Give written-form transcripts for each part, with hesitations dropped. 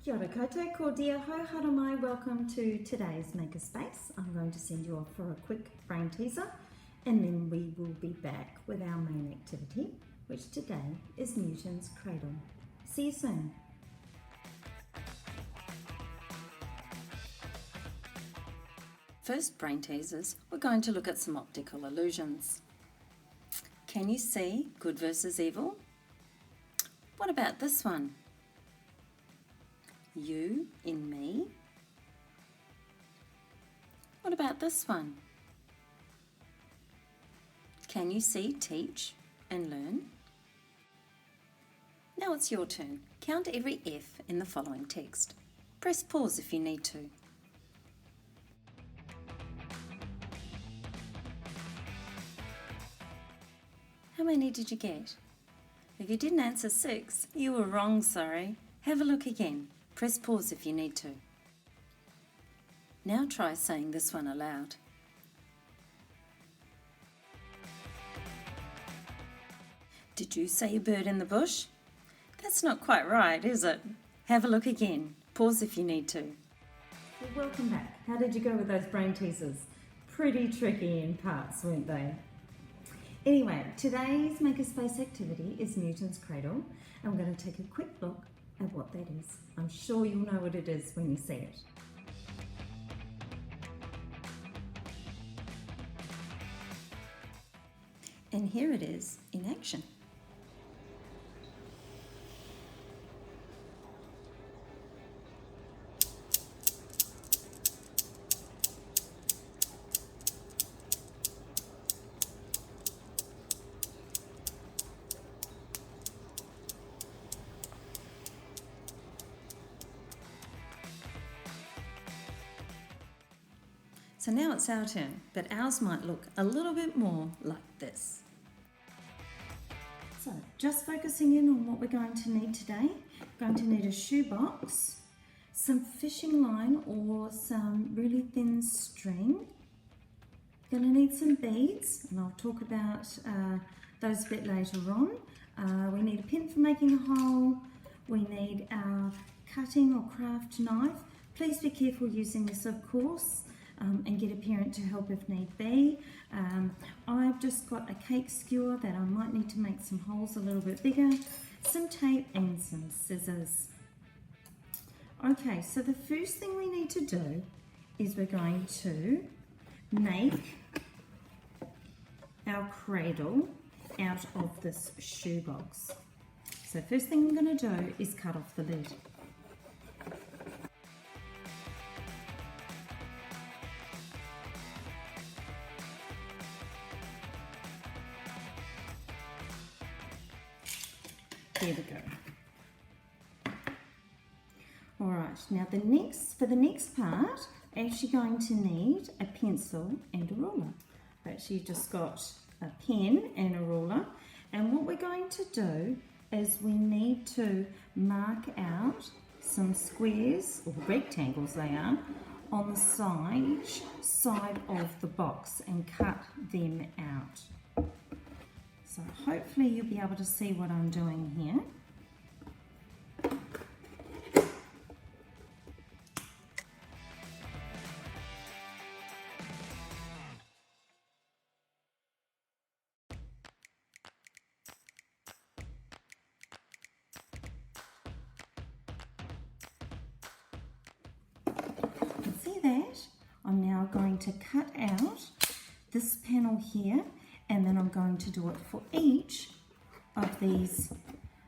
Kia ora koutou, ko dia ho haramai, welcome to today's Makerspace. I'm going to send you off for a quick brain teaser and then we will be back with our main activity, which today is Newton's Cradle. See you soon. First brain teasers, we're going to look at some optical illusions. Can you see good versus evil? What about this one? You in me. What about this one? Can you see teach and learn? Now it's your turn. Count every F in the following text. Press pause if you need to. How many did you get? If you didn't answer 6, you were wrong, sorry. Have a look again. Press pause if you need to. Now try saying this one aloud. Did you say a bird in the bush? That's not quite right, is it? Have a look again. Pause if you need to. Well, welcome back. How did you go with those brain teasers? Pretty tricky in parts, weren't they? Anyway, today's Makerspace activity is Newton's Cradle, and we're going to take a quick look at what that is. I'm sure you'll know what it is when you see it. And here it is in action. So now it's our turn, but ours might look a little bit more like this. So just focusing in on what we're going to need today. We're going to need a shoebox, some fishing line or some really thin string. We're going to need some beads, and I'll talk about those a bit later on. We need a pin for making a hole. We need our cutting or craft knife. Please be careful using this, of course. And get a parent to help if need be. I've just got a cake skewer that I might need to make some holes a little bit bigger, some tape and some scissors. Okay, so the first thing we need to do is we're going to make our cradle out of this shoebox. So first thing I'm going to do is cut off the lid. There we go. All right, now for the next part, actually going to need a pencil and a ruler. I've actually just got a pen and a ruler, and what we're going to do is we need to mark out some squares, or rectangles they are, on the side of the box and cut them out. So hopefully you'll be able to see what I'm doing here. You can see that. I'm now going to cut out this panel here, and then I'm going to do it for each of these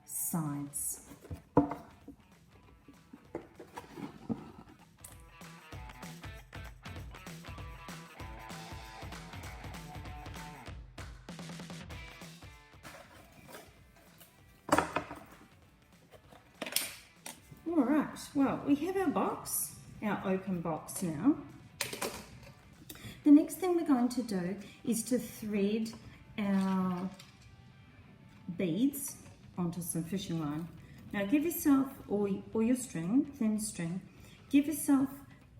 sides. All right, well, we have our box, our open box now. The next thing we're going to do is to thread our beads onto some fishing line. Now give yourself, or your string, thin string, give yourself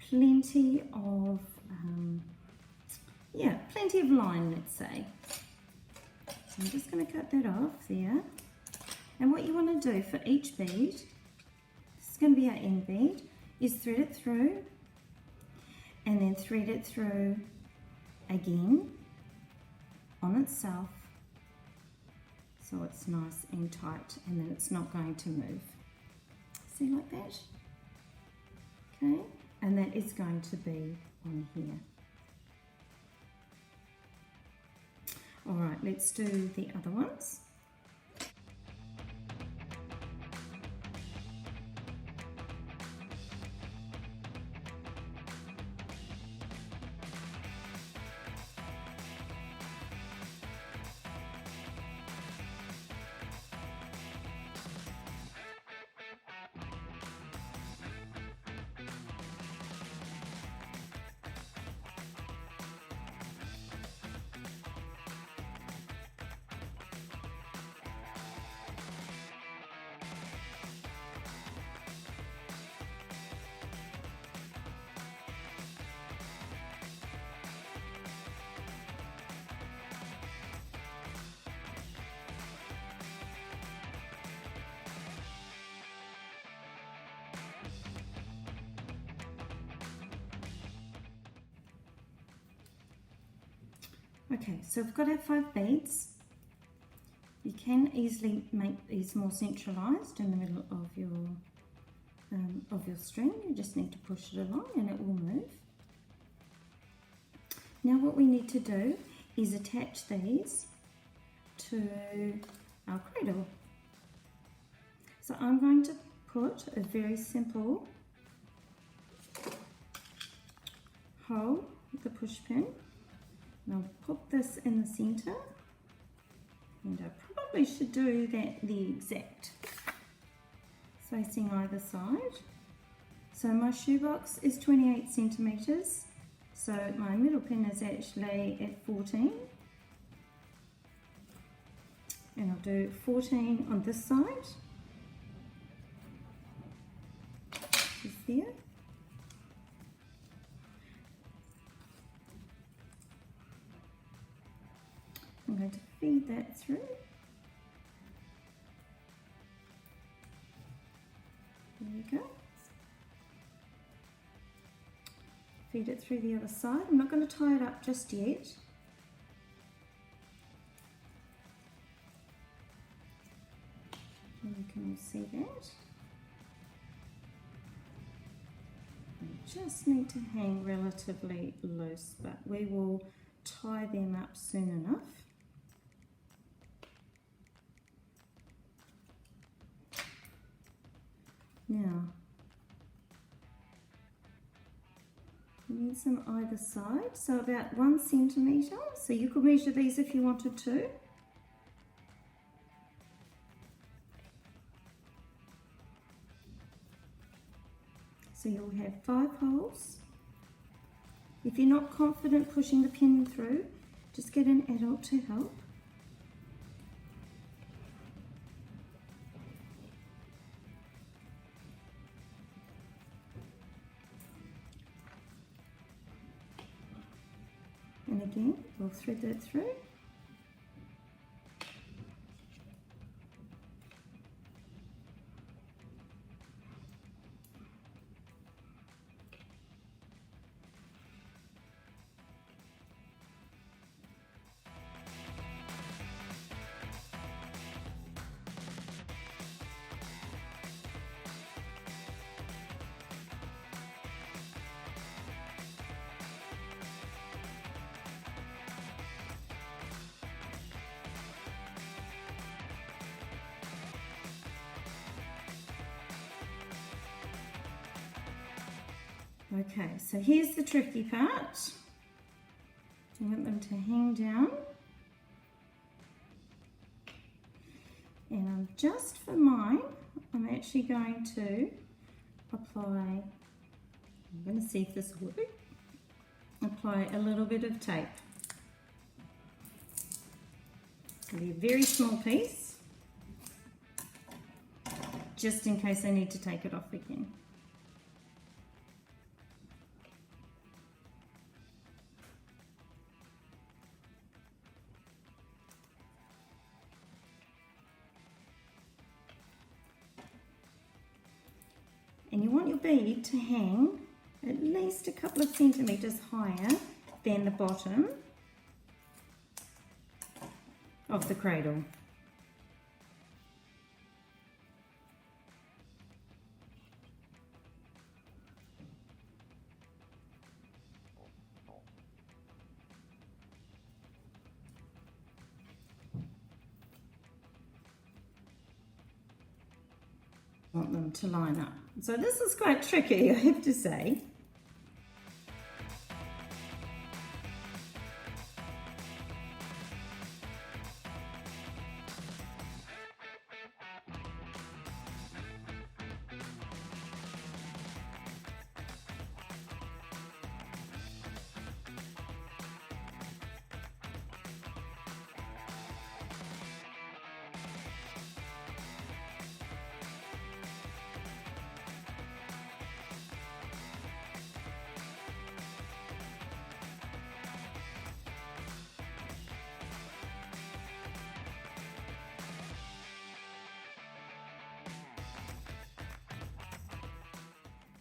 plenty of, plenty of line, let's say. So I'm just going to cut that off there. And what you want to do for each bead, it's going to be our end bead, is thread it through and then thread it through again on itself so it's nice and tight, and then it's not going to move. See, like that? Okay, and that is going to be on here. All right, let's do the other ones. Okay, so we've got our 5 beads. You can easily make these more centralized in the middle of your string. You just need to push it along and it will move. Now what we need to do is attach these to our cradle. So I'm going to put a very simple hole with the push pin. And I'll put this in the center, and I probably should do that the exact facing either side. So my shoebox is 28 centimeters, so my middle pin is actually at 14, and I'll do 14 on this side, just there. I'm going to feed that through. There we go. Feed it through the other side. I'm not going to tie it up just yet. And you can all see that. You just need to hang relatively loose, but we will tie them up soon enough. Now, you need some either side, so about 1 centimetre. So you could measure these if you wanted to. So you'll have 5 holes. If you're not confident pushing the pin through, just get an adult to help. And again, we'll thread that through. Okay, so here's the tricky part. You want them to hang down. And just for mine, I'm actually going to apply, I'm going to see if this will work, apply a little bit of tape. It'll be a very small piece, just in case I need to take it off again. you want your bead to hang at least a couple of centimetres higher than the bottom of the cradle. Want them to line up. So this is quite tricky, I have to say.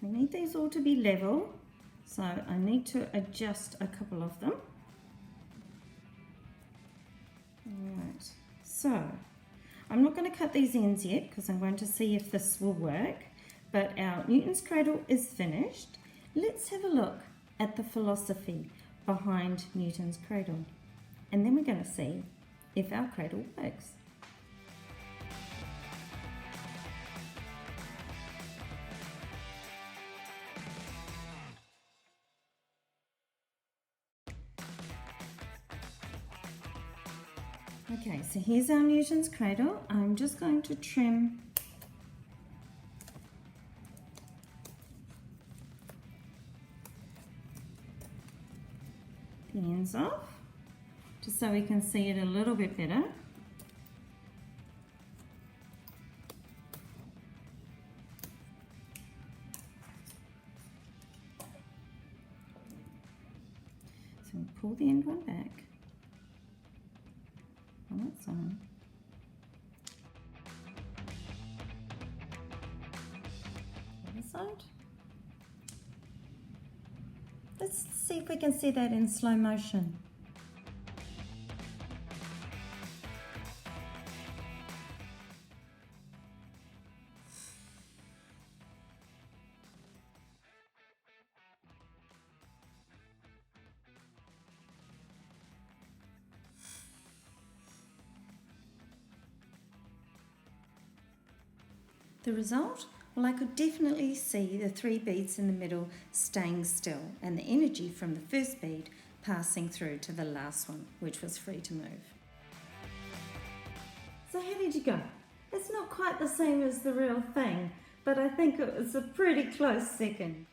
We need these all to be level, so I need to adjust a couple of them. Alright, so I'm not going to cut these ends yet because I'm going to see if this will work, but our Newton's Cradle is finished. Let's have a look at the philosophy behind Newton's Cradle, and then we're going to see if our cradle works. Okay, so here's our Newton's Cradle. I'm just going to trim the ends off, just so we can see it a little bit better. So we'll pull the end one back. On its own. Other side. Let's see if we can see that in slow motion. The result? Well, I could definitely see the 3 beads in the middle staying still and the energy from the first bead passing through to the last one, which was free to move. So how did you go? It's not quite the same as the real thing, but I think it was a pretty close second.